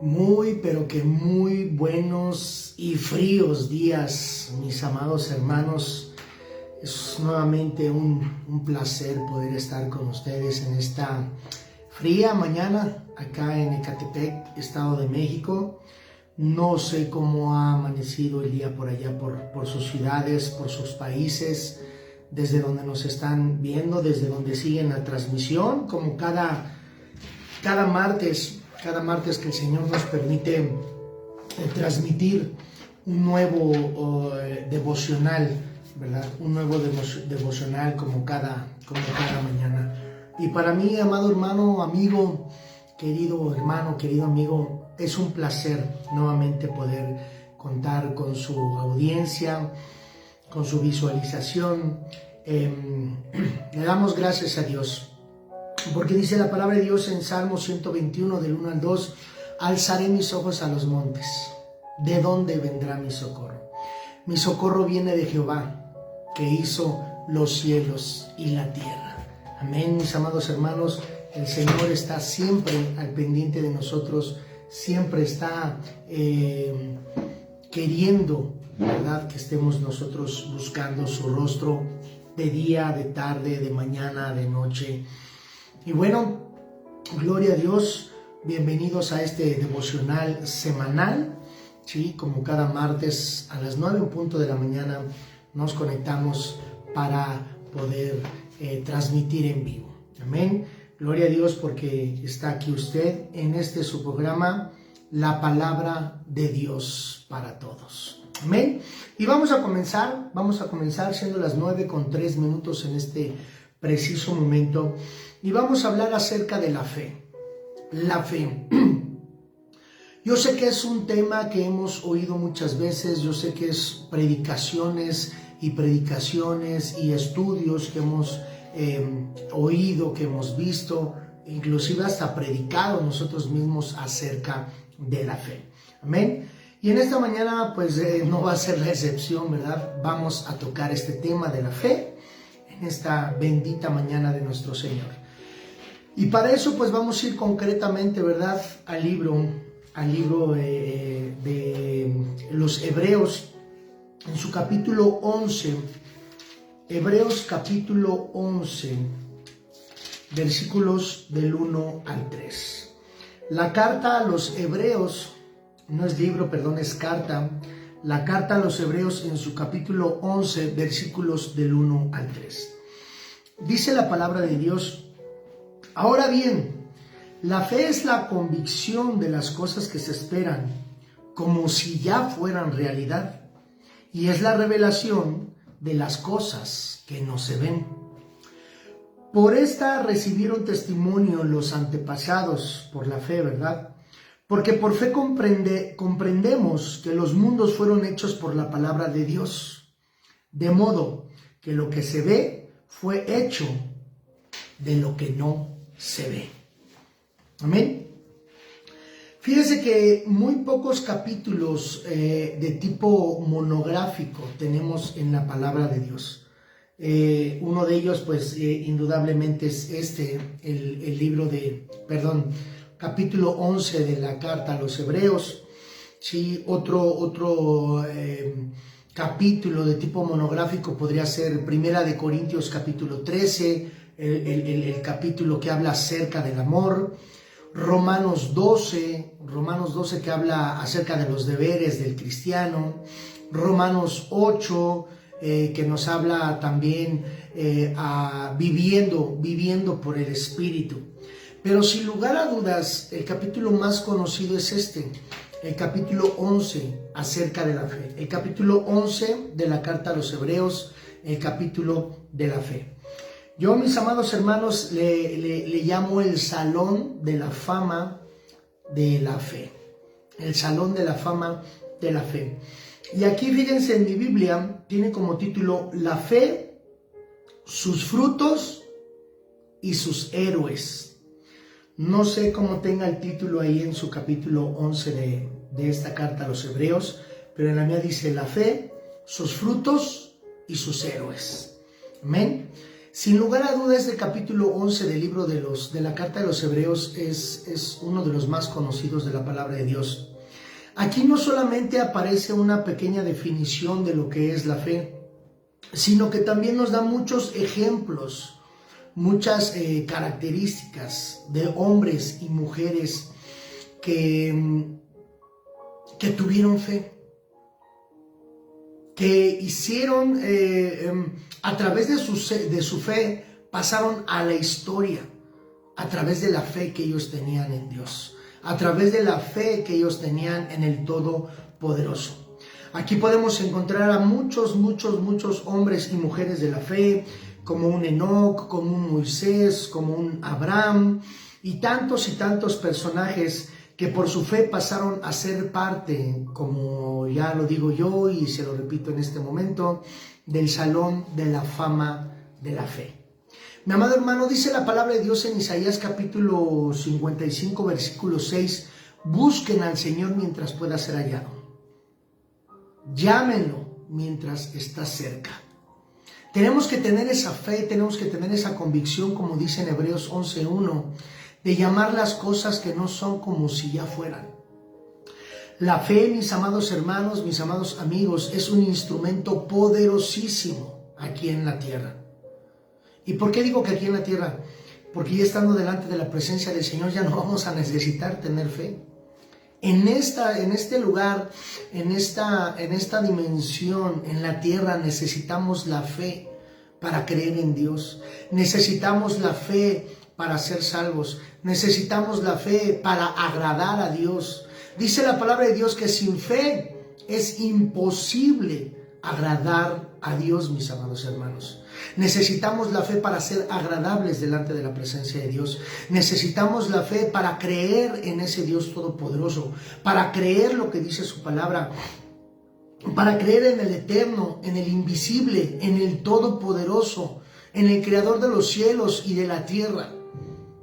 Muy, pero que muy buenos y fríos días, mis amados hermanos. Es nuevamente un placer poder estar con ustedes en esta fría mañana acá en Ecatepec, Estado de México. No sé cómo ha amanecido el día por allá, por sus ciudades, por sus países, desde donde nos están viendo, desde donde siguen la transmisión, como cada martes que el Señor nos permite transmitir un nuevo devocional, ¿verdad? Un nuevo devocional como cada mañana. Y para mí, amado hermano, amigo, querido amigo, es un placer nuevamente poder contar con su audiencia, con su visualización. Le damos gracias a Dios. Porque dice la palabra de Dios en Salmo 121, del 1 al 2, alzaré mis ojos a los montes. ¿De dónde vendrá mi socorro? Mi socorro viene de Jehová, que hizo los cielos y la tierra. Amén, mis amados hermanos. El Señor está siempre al pendiente de nosotros, siempre está queriendo, ¿verdad?, que estemos nosotros buscando su rostro de día, de tarde, de mañana, de noche. Y bueno, gloria a Dios, bienvenidos a este devocional semanal, ¿sí? Como cada martes a las 9 en punto de la mañana nos conectamos para poder transmitir en vivo. Amén, gloria a Dios porque está aquí usted en su programa, La Palabra de Dios para Todos. Amén, y vamos a comenzar siendo las 9:03 en este preciso momento. Y vamos a hablar acerca de la fe. La fe. Yo sé que es un tema que hemos oído muchas veces, yo sé que es predicaciones y estudios que hemos oído, que hemos visto, inclusive hasta predicado nosotros mismos acerca de la fe. Amén. Y en esta mañana pues no va a ser la excepción, ¿verdad? Vamos a tocar este tema de la fe en esta bendita mañana de nuestro Señor. Y para eso pues vamos a ir concretamente, ¿verdad?, al libro de los Hebreos, en su capítulo 11, Hebreos capítulo 11, versículos del 1 al 3. La carta a los Hebreos, no es libro, perdón, es carta. La carta a los Hebreos en su capítulo 11, versículos del 1 al 3. Dice la palabra de Dios: ahora bien, la fe es la convicción de las cosas que se esperan, como si ya fueran realidad, y es la revelación de las cosas que no se ven. Por esta recibieron testimonio los antepasados por la fe, ¿verdad? Porque por fe comprendemos que los mundos fueron hechos por la palabra de Dios, de modo que lo que se ve fue hecho de lo que no se ve. Amén. Fíjese que muy pocos capítulos de tipo monográfico tenemos en la palabra de Dios. Uno de ellos pues indudablemente es el libro capítulo 11 de la carta a los Hebreos. Sí, otro capítulo de tipo monográfico podría ser Primera de Corintios capítulo 13, el capítulo que habla acerca del amor. Romanos 12 que habla acerca de los deberes del cristiano. Romanos 8 que nos habla también viviendo por el Espíritu. Pero sin lugar a dudas, el capítulo más conocido es el capítulo 11 acerca de la fe. El capítulo 11 de la carta a los Hebreos, el capítulo de la fe. Yo, mis amados hermanos, le llamo el Salón de la Fama de la Fe. El Salón de la Fama de la Fe. Y aquí, fíjense, en mi Biblia tiene como título La fe, sus frutos y sus héroes. No sé cómo tenga el título ahí en su capítulo 11 de esta carta a los Hebreos, pero en la mía dice la fe, sus frutos y sus héroes. Amén. Sin lugar a dudas, este capítulo 11 del libro de la carta de los Hebreos es uno de los más conocidos de la palabra de Dios. Aquí no solamente aparece una pequeña definición de lo que es la fe, sino que también nos da muchos ejemplos, muchas características de hombres y mujeres que tuvieron fe, que hicieron, a través de su fe, pasaron a la historia, a través de la fe que ellos tenían en Dios, a través de la fe que ellos tenían en el Todopoderoso. Aquí podemos encontrar a muchos hombres y mujeres de la fe, como un Enoc, como un Moisés, como un Abraham, y tantos personajes que por su fe pasaron a ser parte, como ya lo digo yo y se lo repito en este momento, del Salón de la Fama de la Fe. Mi amado hermano, dice la palabra de Dios en Isaías capítulo 55, versículo 6, busquen al Señor mientras pueda ser hallado. Llámenlo mientras está cerca. Tenemos que tener esa fe, tenemos que tener esa convicción, como dice en Hebreos 11:1, de llamar las cosas que no son como si ya fueran. La fe, mis amados hermanos, mis amados amigos, es un instrumento poderosísimo aquí en la tierra. ¿Y por qué digo que aquí en la tierra? Porque ya estando delante de la presencia del Señor ya no vamos a necesitar tener fe. En este lugar, en esta dimensión, en la tierra, necesitamos la fe para creer en Dios. Necesitamos la fe para ser salvos. Necesitamos la fe para agradar a Dios. Dice la palabra de Dios que sin fe es imposible agradar a Dios, mis amados hermanos. Necesitamos la fe para ser agradables delante de la presencia de Dios. Necesitamos la fe para creer en ese Dios todopoderoso, para creer lo que dice su palabra, para creer en el eterno, en el invisible, en el todopoderoso, en el creador de los cielos y de la tierra.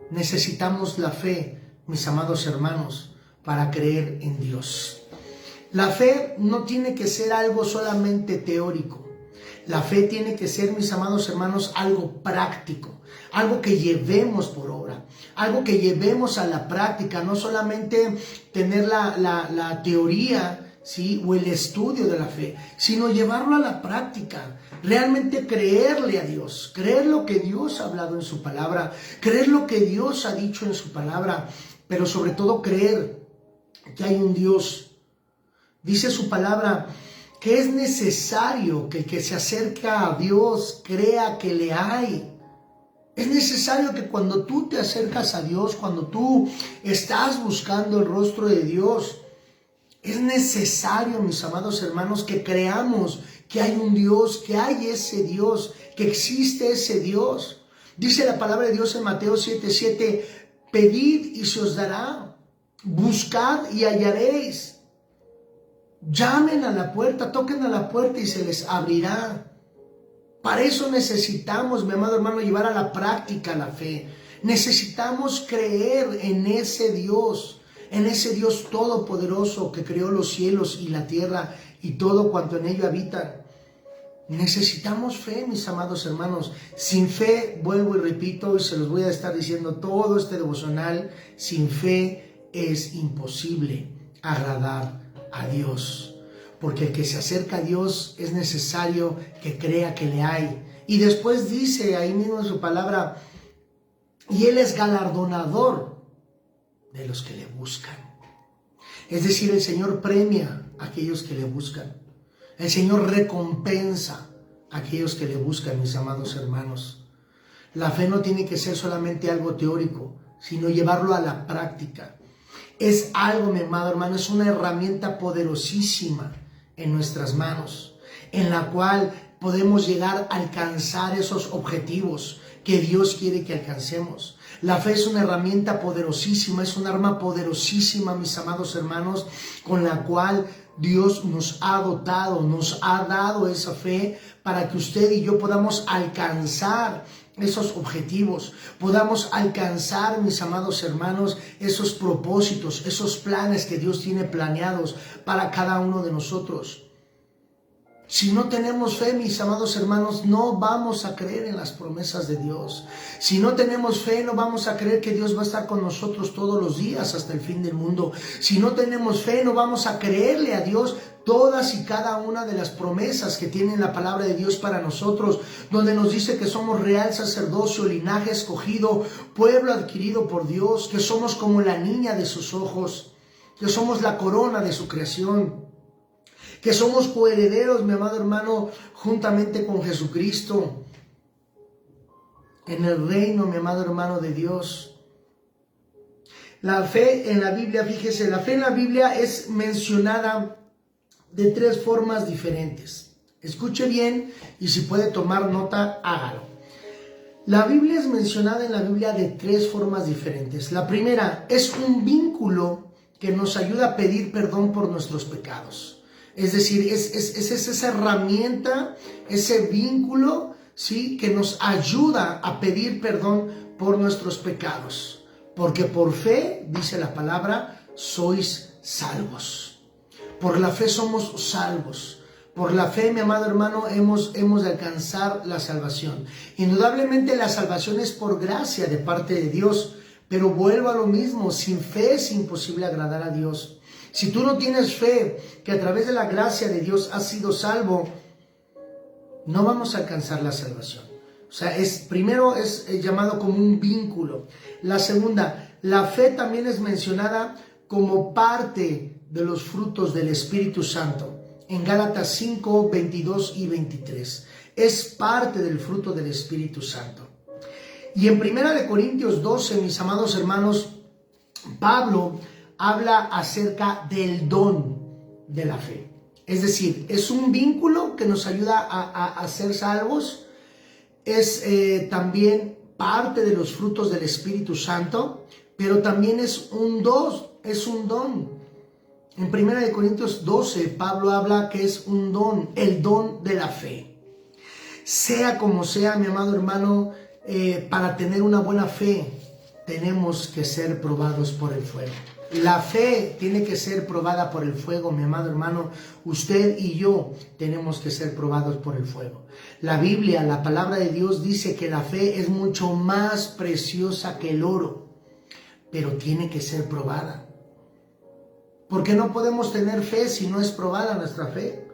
Necesitamos la fe, mis amados hermanos, para creer en Dios. La fe no tiene que ser algo solamente teórico. La fe tiene que ser, mis amados hermanos, algo práctico, algo que llevemos por obra, algo que llevemos a la práctica, no solamente tener la teoría, ¿sí?, o el estudio de la fe, sino llevarlo a la práctica, realmente creerle a Dios, creer lo que Dios ha hablado en su palabra, creer lo que Dios ha dicho en su palabra, pero sobre todo creer que hay un Dios. Dice su palabra que es necesario que el que se acerca a Dios crea que le hay. Es necesario que cuando tú te acercas a Dios, cuando tú estás buscando el rostro de Dios, es necesario, mis amados hermanos, que creamos que hay un Dios, que hay ese Dios, que existe ese Dios. Dice la palabra de Dios en Mateo 7:7, pedid y se os dará, buscad y hallaréis. Llamen a la puerta, toquen a la puerta y se les abrirá. Para eso necesitamos, mi amado hermano, llevar a la práctica la fe. Necesitamos creer en ese Dios todopoderoso que creó los cielos y la tierra y todo cuanto en ello habitan. Necesitamos fe, mis amados hermanos. Sin fe, vuelvo y repito, y se los voy a estar diciendo todo este devocional, sin fe es imposible agradar a Dios, porque el que se acerca a Dios es necesario que crea que le hay. Y después dice ahí mismo en su palabra, y Él es galardonador de los que le buscan. Es decir, el Señor premia a aquellos que le buscan. El Señor recompensa a aquellos que le buscan, mis amados hermanos. La fe no tiene que ser solamente algo teórico, sino llevarlo a la práctica. Es algo, mi amado hermano, es una herramienta poderosísima en nuestras manos, en la cual podemos llegar a alcanzar esos objetivos que Dios quiere que alcancemos. La fe es una herramienta poderosísima, es un arma poderosísima, mis amados hermanos, con la cual Dios nos ha dotado, nos ha dado esa fe para que usted y yo podamos alcanzar esos objetivos, podamos alcanzar, mis amados hermanos, esos propósitos, esos planes que Dios tiene planeados para cada uno de nosotros. Si no tenemos fe, mis amados hermanos, no vamos a creer en las promesas de Dios. Si no tenemos fe, no vamos a creer que Dios va a estar con nosotros todos los días hasta el fin del mundo. Si no tenemos fe, no vamos a creerle a Dios todas y cada una de las promesas que tiene la palabra de Dios para nosotros, donde nos dice que somos real sacerdocio, linaje escogido, pueblo adquirido por Dios, que somos como la niña de sus ojos, que somos la corona de su creación, que somos coherederos, mi amado hermano, juntamente con Jesucristo, en el reino, mi amado hermano, de Dios. La fe en la Biblia, fíjese, la fe en la Biblia es mencionada de tres formas diferentes. Escuche bien y si puede tomar nota, hágalo. La Biblia es mencionada en la Biblia de tres formas diferentes. La primera es un vínculo que nos ayuda a pedir perdón por nuestros pecados. Es decir, es esa herramienta, ese vínculo, ¿sí?, que nos ayuda a pedir perdón por nuestros pecados. Porque por fe, dice la palabra, sois salvos. Por la fe somos salvos. Por la fe, mi amado hermano, hemos de alcanzar la salvación. Indudablemente la salvación es por gracia de parte de Dios. Pero vuelvo a lo mismo, sin fe es imposible agradar a Dios. Si tú no tienes fe que a través de la gracia de Dios has sido salvo, no vamos a alcanzar la salvación. O sea, primero es llamado como un vínculo. La segunda, la fe también es mencionada como parte de los frutos del Espíritu Santo. En Gálatas 5, 22 y 23. Es parte del fruto del Espíritu Santo. Y en 1 Corintios 12, mis amados hermanos, Pablo habla acerca del don de la fe. Es decir, es un vínculo que nos ayuda a ser salvos. Es también parte de los frutos del Espíritu Santo, pero también es un don. En 1 Corintios 12, Pablo habla que es un don, el don de la fe. Sea como sea, mi amado hermano, para tener una buena fe, tenemos que ser probados por el fuego. La fe tiene que ser probada por el fuego, mi amado hermano. Usted y yo tenemos que ser probados por el fuego. La Biblia, la palabra de Dios dice que la fe es mucho más preciosa que el oro, pero tiene que ser probada. Porque no podemos tener fe si no es probada nuestra fe.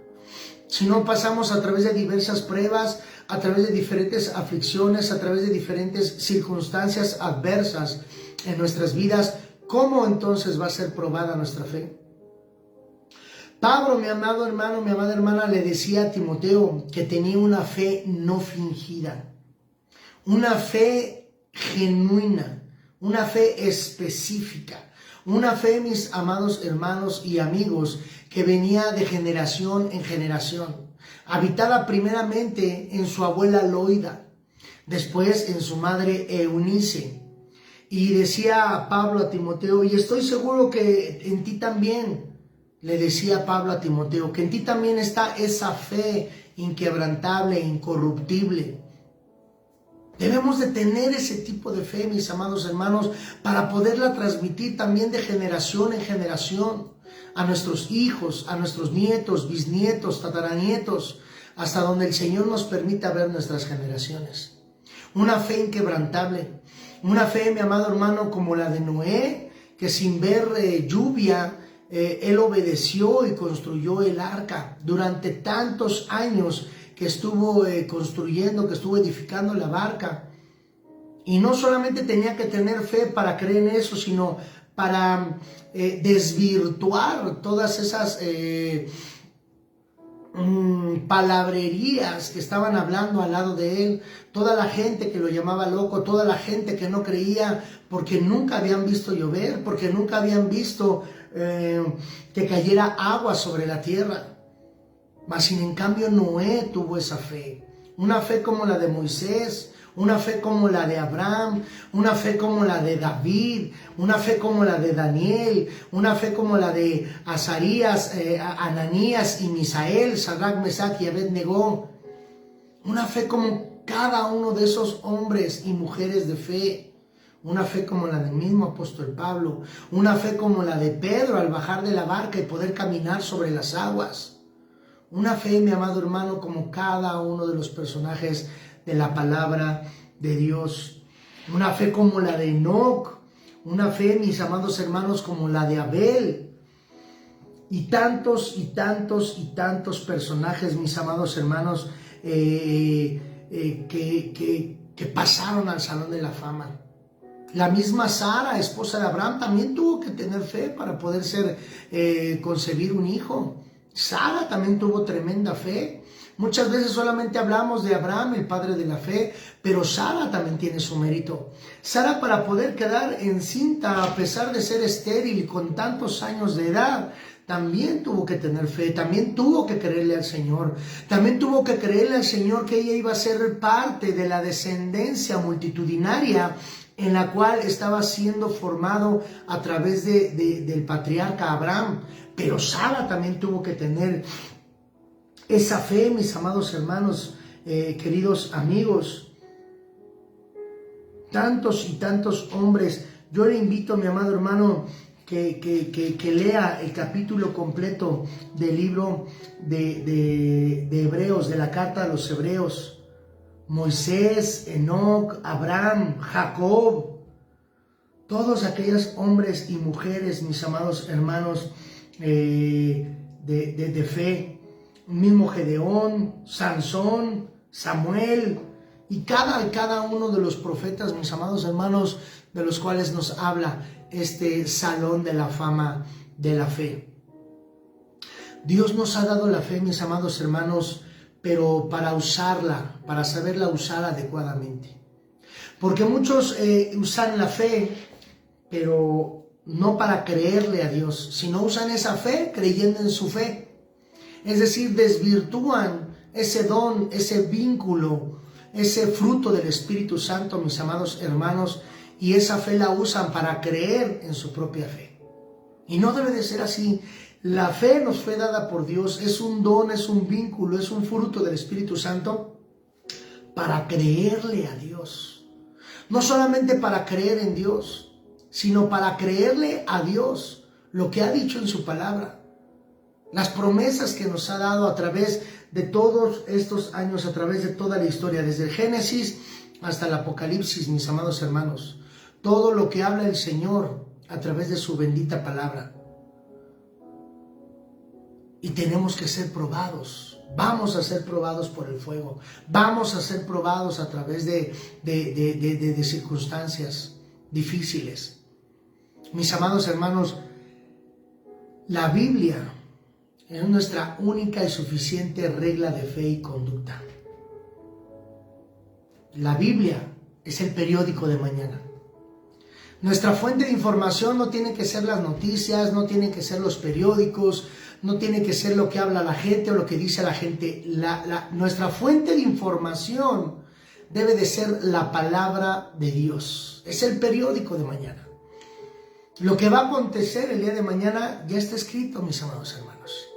Si no pasamos a través de diversas pruebas, a través de diferentes aflicciones, a través de diferentes circunstancias adversas en nuestras vidas, ¿cómo entonces va a ser probada nuestra fe? Pablo, mi amado hermano, mi amada hermana, le decía a Timoteo que tenía una fe no fingida, una fe genuina, una fe específica, una fe, mis amados hermanos y amigos, que venía de generación en generación, habitada primeramente en su abuela Loida, después en su madre Eunice. Y decía Pablo a Timoteo, y estoy seguro que en ti también, le decía Pablo a Timoteo, que en ti también está esa fe inquebrantable, incorruptible. Debemos de tener ese tipo de fe, mis amados hermanos, para poderla transmitir también de generación en generación a nuestros hijos, a nuestros nietos, bisnietos, tataranietos, hasta donde el Señor nos permita ver nuestras generaciones. Una fe inquebrantable, una fe, mi amado hermano, como la de Noé, que sin ver lluvia, él obedeció y construyó el arca durante tantos años que estuvo construyendo, que estuvo edificando la barca. Y no solamente tenía que tener fe para creer en eso, sino para desvirtuar todas esas palabrerías que estaban hablando al lado de él, toda la gente que lo llamaba loco, toda la gente que no creía porque nunca habían visto llover, porque nunca habían visto que cayera agua sobre la tierra. Mas sin en cambio Noé tuvo esa fe, una fe como la de Moisés, una fe como la de Abraham, una fe como la de David, una fe como la de Daniel, una fe como la de Azarías, Ananías y Misael, Sadrach, Mesach y Abednego, una fe como cada uno de esos hombres y mujeres de fe, una fe como la del mismo apóstol Pablo, una fe como la de Pedro al bajar de la barca y poder caminar sobre las aguas. Una fe, mi amado hermano, como cada uno de los personajes de la palabra de Dios. Una fe como la de Enoc. Una fe, mis amados hermanos, como la de Abel. Y tantos y tantos y tantos personajes, mis amados hermanos, que pasaron al Salón de la Fama. La misma Sara, esposa de Abraham, también tuvo que tener fe para poder concebir un hijo. Sara también tuvo tremenda fe. Muchas veces solamente hablamos de Abraham, el padre de la fe, pero Sara también tiene su mérito. Sara, para poder quedar encinta a pesar de ser estéril y con tantos años de edad, también tuvo que tener fe, también tuvo que creerle al Señor, también tuvo que creerle al Señor que ella iba a ser parte de la descendencia multitudinaria en la cual estaba siendo formado a través del patriarca Abraham. Pero Sara también tuvo que tener esa fe, mis amados hermanos, queridos amigos. Tantos y tantos hombres. Yo le invito, mi amado hermano, que lea el capítulo completo del libro de Hebreos, de la carta a los Hebreos. Moisés, Enoc, Abraham, Jacob, todos aquellos hombres y mujeres, mis amados hermanos, de fe, mismo Gedeón, Sansón, Samuel, y cada uno de los profetas, mis amados hermanos, de los cuales nos habla este Salón de la Fama de la Fe. Dios nos ha dado la fe, mis amados hermanos, pero para usarla, para saberla usar adecuadamente. Porque muchos usan la fe, pero no para creerle a Dios, sino usan esa fe creyendo en su fe. Es decir, desvirtúan ese don, ese vínculo, ese fruto del Espíritu Santo, mis amados hermanos, y esa fe la usan para creer en su propia fe. Y no debe de ser así. La fe nos fue dada por Dios, es un don, es un vínculo, es un fruto del Espíritu Santo para creerle a Dios. No solamente para creer en Dios, sino para creerle a Dios lo que ha dicho en su palabra. Las promesas que nos ha dado a través de todos estos años, a través de toda la historia, desde el Génesis hasta el Apocalipsis, mis amados hermanos. Todo lo que habla el Señor a través de su bendita palabra. Y tenemos que ser probados. Vamos a ser probados por el fuego. Vamos a ser probados a través de circunstancias difíciles. Mis amados hermanos, la Biblia es nuestra única y suficiente regla de fe y conducta. La Biblia es el periódico de mañana. Nuestra fuente de información no tiene que ser las noticias, no tiene que ser los periódicos, no tiene que ser lo que habla la gente o lo que dice la gente. Nuestra fuente de información debe de ser la palabra de Dios. Es el periódico de mañana. Lo que va a acontecer el día de mañana ya está escrito, mis amados hermanos.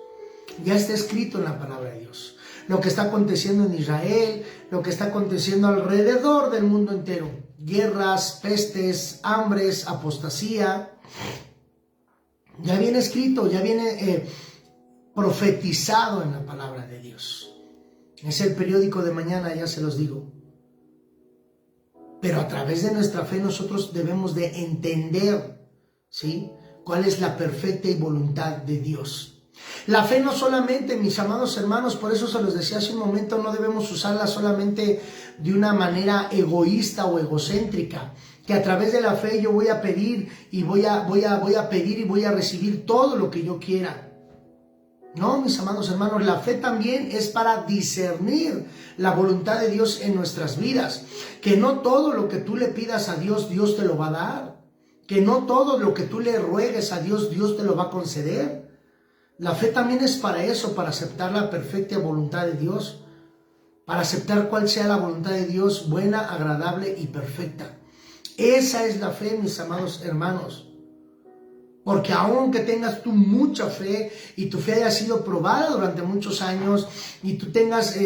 Ya está escrito en la palabra de Dios. Lo que está aconteciendo en Israel, lo que está aconteciendo alrededor del mundo entero. Guerras, pestes, hambres, apostasía. Ya viene escrito, ya viene profetizado en la palabra de Dios. Es el periódico de mañana, ya se los digo. Pero a través de nuestra fe nosotros debemos de entender, ¿sí?, cuál es la perfecta y voluntad de Dios. La fe no solamente, mis amados hermanos, por eso se los decía hace un momento, no debemos usarla solamente de una manera egoísta o egocéntrica, que a través de la fe yo voy a pedir y voy a pedir y voy a recibir todo lo que yo quiera. No, mis amados hermanos, la fe también es para discernir la voluntad de Dios en nuestras vidas, que no todo lo que tú le pidas a Dios, Dios te lo va a dar, que no todo lo que tú le ruegues a Dios, Dios te lo va a conceder. La fe también es para eso, para aceptar la perfecta voluntad de Dios, para aceptar cuál sea la voluntad de Dios, buena, agradable y perfecta. Esa es la fe, mis amados hermanos. Porque aunque tengas tú mucha fe y tu fe haya sido probada durante muchos años y tú tengas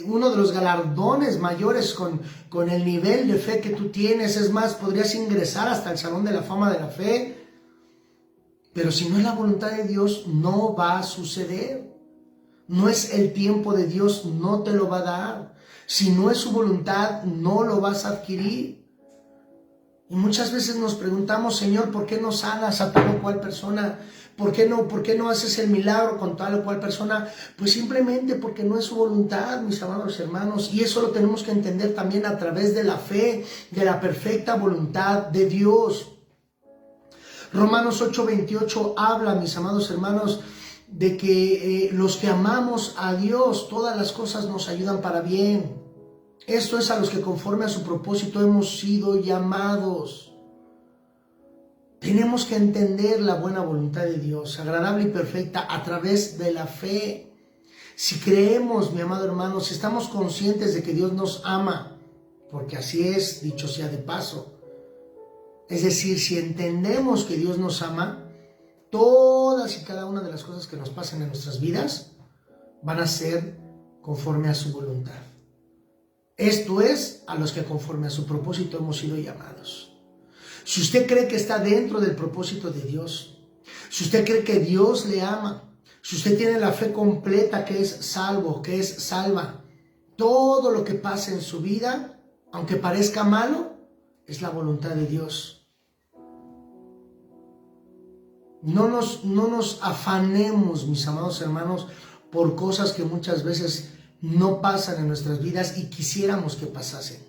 uno de los galardones mayores con el nivel de fe que tú tienes, es más, podrías ingresar hasta el Salón de la Fama de la Fe. Pero si no es la voluntad de Dios, no va a suceder. No es el tiempo de Dios, no te lo va a dar. Si no es su voluntad, no lo vas a adquirir. Y muchas veces nos preguntamos, Señor, ¿por qué no sanas a tal o cual persona? ¿Por qué no haces el milagro con tal o cual persona? Pues simplemente porque no es su voluntad, mis amados hermanos. Y eso lo tenemos que entender también a través de la fe, de la perfecta voluntad de Dios. Romanos 8:28 habla, mis amados hermanos, de que los que amamos a Dios, todas las cosas nos ayudan para bien. Esto es a los que conforme a su propósito hemos sido llamados. Tenemos que entender la buena voluntad de Dios, agradable y perfecta, a través de la fe. Si creemos, mi amado hermano, si estamos conscientes de que Dios nos ama, porque así es, dicho sea de paso. Es decir, si entendemos que Dios nos ama, todas y cada una de las cosas que nos pasan en nuestras vidas van a ser conforme a su voluntad. Esto es a los que conforme a su propósito hemos sido llamados. Si usted cree que está dentro del propósito de Dios, si usted cree que Dios le ama, si usted tiene la fe completa que es salvo, que es salva, todo lo que pase en su vida, aunque parezca malo, es la voluntad de Dios. No nos afanemos, mis amados hermanos, por cosas que muchas veces no pasan en nuestras vidas y quisiéramos que pasasen.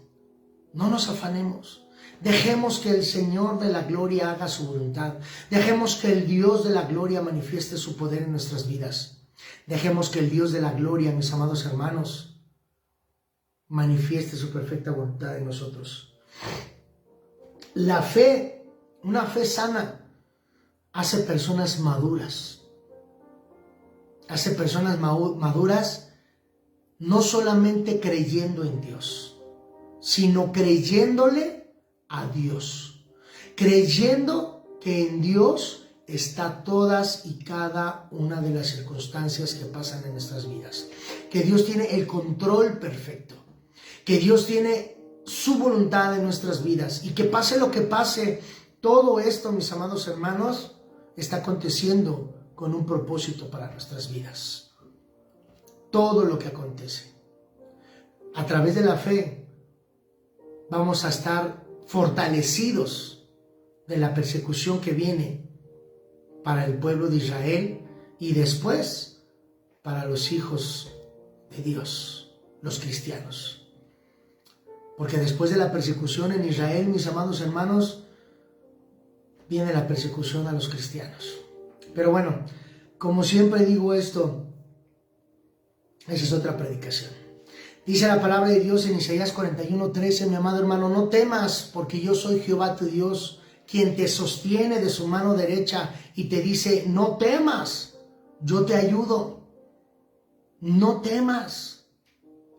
No nos afanemos. Dejemos que el Señor de la gloria haga su voluntad. Dejemos que el Dios de la gloria manifieste su poder en nuestras vidas. Dejemos que el Dios de la gloria, mis amados hermanos, manifieste su perfecta voluntad en nosotros. La fe, una fe sana, hace personas maduras. Hace personas maduras no solamente creyendo en Dios, sino creyéndole a Dios. Creyendo que en Dios está todas y cada una de las circunstancias que pasan en nuestras vidas. Que Dios tiene el control perfecto. Que Dios tiene su voluntad en nuestras vidas. Y que pase lo que pase, todo esto, mis amados hermanos, está aconteciendo con un propósito para nuestras vidas. Todo lo que acontece. A través de la fe vamos a estar fortalecidos de la persecución que viene para el pueblo de Israel y después para los hijos de Dios, los cristianos. Porque después de la persecución en Israel, mis amados hermanos, viene la persecución a los cristianos. Pero bueno, como siempre digo esto, esa es otra predicación. Dice la palabra de Dios en Isaías 41:13, mi amado hermano, no temas, porque yo soy Jehová tu Dios, quien te sostiene de su mano derecha y te dice, no temas, yo te ayudo, no temas.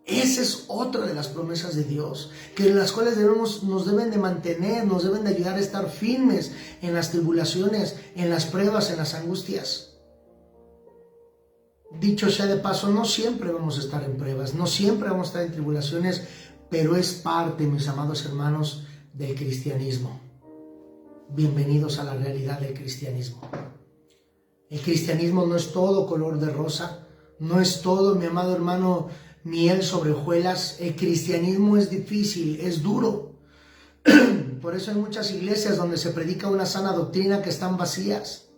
Esa es otra de las promesas de Dios, que en las cuales nos deben de mantener, nos deben de ayudar a estar firmes en las tribulaciones, en las pruebas, en las angustias. Dicho sea de paso, no siempre vamos a estar en pruebas, no siempre vamos a estar en tribulaciones, pero es parte, mis amados hermanos, del cristianismo. Bienvenidos a la realidad del cristianismo. El cristianismo no es todo color de rosa, no es todo, mi amado hermano, miel sobre hojuelas. El cristianismo es difícil, es duro. Por eso hay muchas iglesias donde se predica una sana doctrina que están vacías,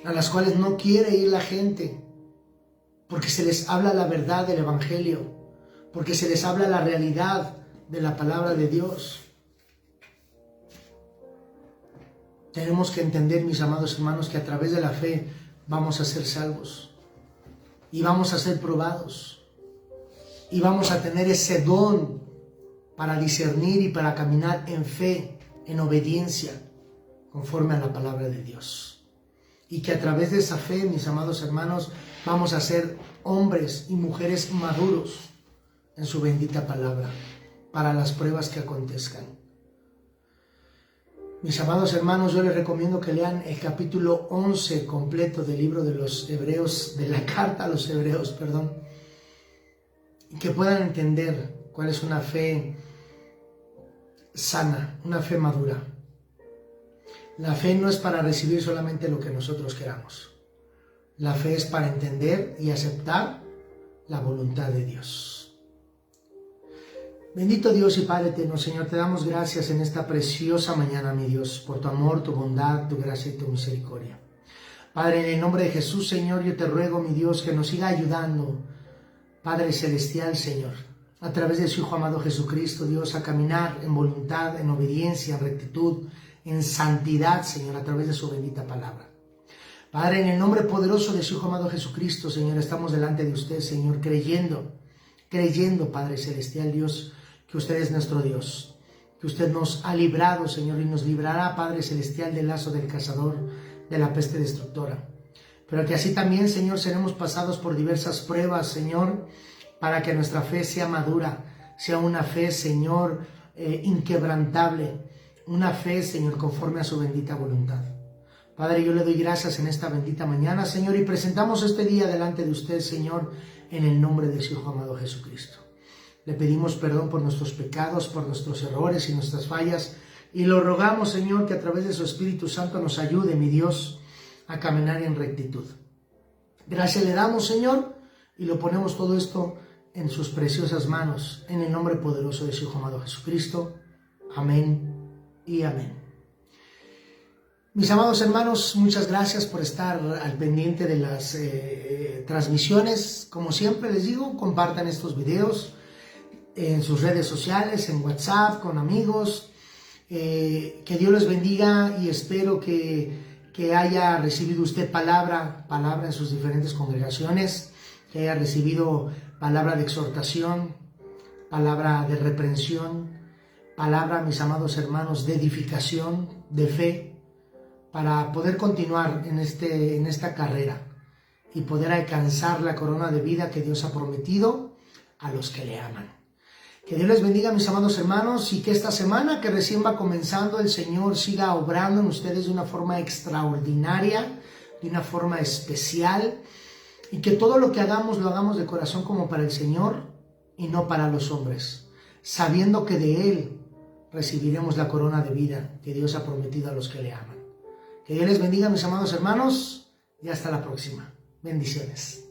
a las cuales no quiere ir la gente, porque se les habla la verdad del evangelio, porque se les habla la realidad de la palabra de Dios. Tenemos que entender, mis amados hermanos, que a través de la fe vamos a ser salvos y vamos a ser probados y vamos a tener ese don para discernir y para caminar en fe, en obediencia, conforme a la palabra de Dios. Y que a través de esa fe, mis amados hermanos, vamos a ser hombres y mujeres maduros en su bendita palabra para las pruebas que acontezcan. Mis amados hermanos, yo les recomiendo que lean el capítulo 11 completo del libro de los Hebreos, de la carta a los Hebreos, y que puedan entender cuál es una fe sana, una fe madura. La fe no es para recibir solamente lo que nosotros queramos. La fe es para entender y aceptar la voluntad de Dios. Bendito Dios y Padre eterno, Señor, te damos gracias en esta preciosa mañana, mi Dios, por tu amor, tu bondad, tu gracia y tu misericordia. Padre, en el nombre de Jesús, Señor, yo te ruego, mi Dios, que nos siga ayudando, Padre Celestial, Señor, a través de su Hijo amado Jesucristo, Dios, a caminar en voluntad, en obediencia, en rectitud, en santidad, Señor, a través de su bendita palabra. Padre, en el nombre poderoso de su Hijo amado Jesucristo, Señor, estamos delante de usted, Señor, creyendo, Padre Celestial, Dios, que usted es nuestro Dios, que usted nos ha librado, Señor, y nos librará, Padre Celestial, del lazo del cazador, de la peste destructora. Pero que así también, Señor, seremos pasados por diversas pruebas, Señor, para que nuestra fe sea madura, sea una fe, Señor, inquebrantable, una fe, Señor, conforme a su bendita voluntad. Padre, yo le doy gracias en esta bendita mañana, Señor, y presentamos este día delante de usted, Señor, en el nombre de su Hijo amado Jesucristo. Le pedimos perdón por nuestros pecados, por nuestros errores y nuestras fallas, y lo rogamos, Señor, que a través de su Espíritu Santo nos ayude, mi Dios, a caminar en rectitud. Gracias le damos, Señor, y lo ponemos todo esto en sus preciosas manos, en el nombre poderoso de su Hijo amado Jesucristo. Amén y amén. Mis amados hermanos, muchas gracias por estar al pendiente de las transmisiones. Como siempre les digo, compartan estos videos en sus redes sociales, en WhatsApp, con amigos. Que Dios les bendiga y espero que haya recibido usted palabra en sus diferentes congregaciones, que haya recibido palabra de exhortación, palabra de reprensión, palabra, mis amados hermanos, de edificación, de fe, para poder continuar en esta carrera y poder alcanzar la corona de vida que Dios ha prometido a los que le aman. Que Dios les bendiga, mis amados hermanos, y que esta semana que recién va comenzando, el Señor siga obrando en ustedes de una forma extraordinaria, de una forma especial, y que todo lo que hagamos, lo hagamos de corazón como para el Señor y no para los hombres, sabiendo que de Él recibiremos la corona de vida que Dios ha prometido a los que le aman. Que Dios les bendiga, mis amados hermanos, y hasta la próxima. Bendiciones.